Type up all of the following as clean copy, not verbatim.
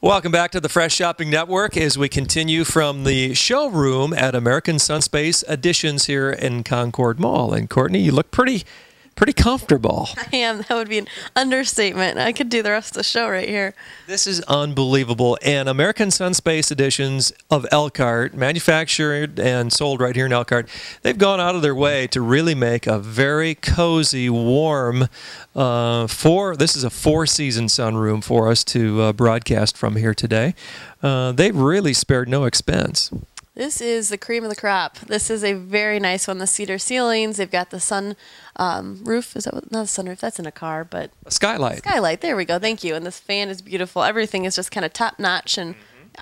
Welcome back to the Fresh Shopping Network as we continue from the showroom at American Sunspace Editions here in Concord Mall. And Courtney, you look pretty comfortable. I am. That would be an understatement. I could do the rest of the show right here. This is unbelievable. And American Sunspace Editions of Elkhart, manufactured and sold right here in Elkhart, they've gone out of their way to really make a very cozy, warm, this is a 4-season sunroom for us to broadcast from here today. They've really spared no expense. This is the cream of the crop. This is a very nice one. The cedar ceilings. They've got the sun roof. Is that what, not a sunroof? That's in a car, but a skylight. Skylight. There we go. Thank you. And this fan is beautiful. Everything is just kind of top notch, and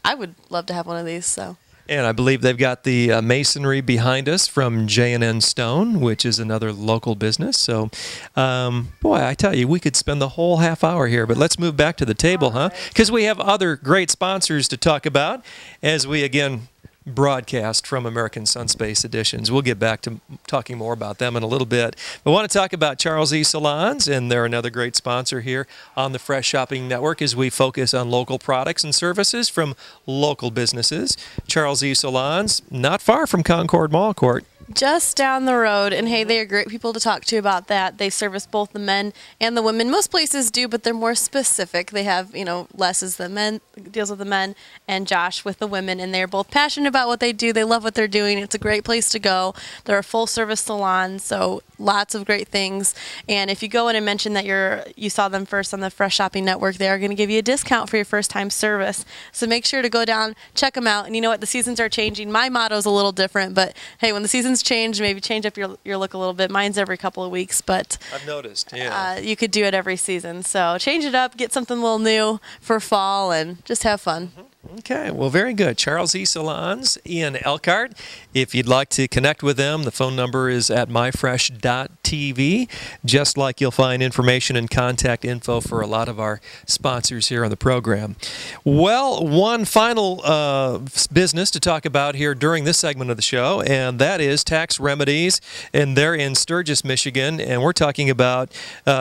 I would love to have one of these. So. And I believe they've got the masonry behind us from J&N Stone, which is another local business. So, boy, I tell you, we could spend the whole half hour here, but let's move back to the table, huh? Because we have other great sponsors to talk about as we, again, broadcast from American Sunspace Editions. We'll get back to talking more about them in a little bit. But I want to talk about Charles E. Salons, and they're another great sponsor here on the Fresh Shopping Network as we focus on local products and services from local businesses. Charles E. Salons, not far from Concord Mall, Court. Just down the road, and hey, they are great people to talk to about that. They service both the men and the women. Most places do, but they're more specific. They have, Les is the men, deals with the men, and Josh with the women, and they're both passionate about what they do. They love what they're doing. It's a great place to go. They're a full-service salon, so lots of great things. And if you go in and mention that you saw them first on the Fresh Shopping Network, they are going to give you a discount for your first-time service. So make sure to go down, check them out. And you know what? The seasons are changing. My motto is a little different, but hey, when the seasons change, maybe change up your look a little bit. Mine's every couple of weeks, but I've noticed, yeah. You could do it every season. So change it up, get something a little new for fall, and just have fun. Okay, well, very good. Charles E. Salons in Elkhart. If you'd like to connect with them, the phone number is at myfresh.tv, just like you'll find information and contact info for a lot of our sponsors here on the program. Well, one final business to talk about here during this segment of the show, and that is Tax Remedies, and they're in Sturgis, Michigan, and we're talking about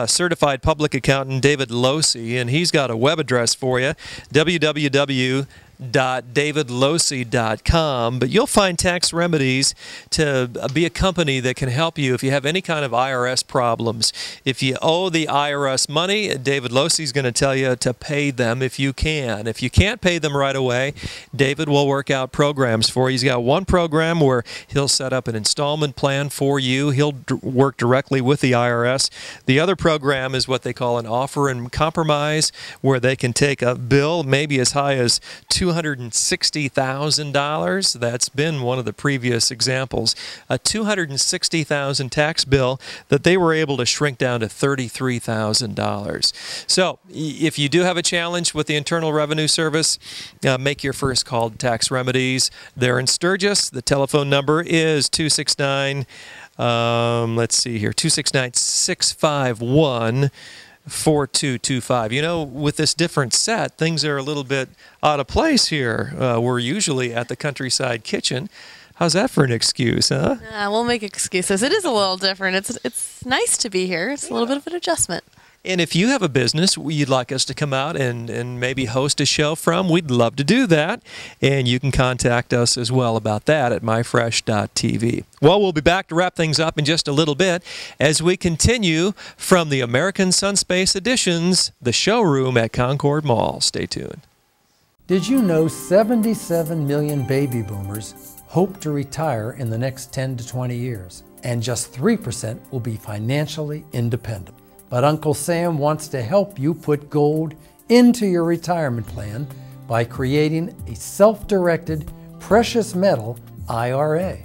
certified public accountant David Losey, and he's got a web address for you, www.davidlosey.com, but you'll find Tax Remedies to be a company that can help you if you have any kind of IRS problems. If you owe the IRS money, David Losey's going to tell you to pay them if you can. If you can't pay them right away, David will work out programs for you. He's got one program where he'll set up an installment plan for you. He'll work directly with the IRS. The other program is what they call an offer and compromise, where they can take a bill maybe as high as $260,000. That's been one of the previous examples. A $260,000 tax bill that they were able to shrink down to $33,000. So if you do have a challenge with the Internal Revenue Service, make your first call to Tax Remedies. They're in Sturgis. The telephone number is 269-651-4225. With this different set, things are a little bit out of place here. We're usually at the Countryside Kitchen. How's that for an excuse, huh? We'll make excuses. It is a little different. It's nice to be here. It's a little bit of an adjustment. And if you have a business you'd like us to come out and maybe host a show from, we'd love to do that. And you can contact us as well about that at myfresh.tv. Well, we'll be back to wrap things up in just a little bit as we continue from the American Sunspace Editions, the showroom at Concord Mall. Stay tuned. Did you know 77 million baby boomers hope to retire in the next 10 to 20 years? And just 3% will be financially independent. But Uncle Sam wants to help you put gold into your retirement plan by creating a self-directed precious metal IRA.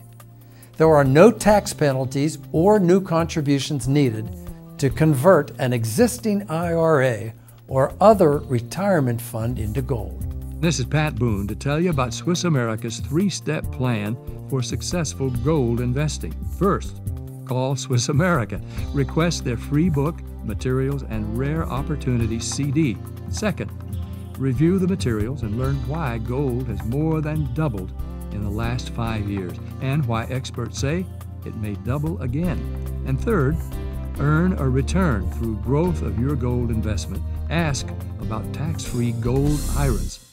There are no tax penalties or new contributions needed to convert an existing IRA or other retirement fund into gold. This is Pat Boone to tell you about Swiss America's 3-step plan for successful gold investing. First, call Swiss America. Request their free book, Materials and Rare Opportunities CD. Second, review the materials and learn why gold has more than doubled in the last 5 years and why experts say it may double again. And third, earn a return through growth of your gold investment Ask about tax-free gold IRAs.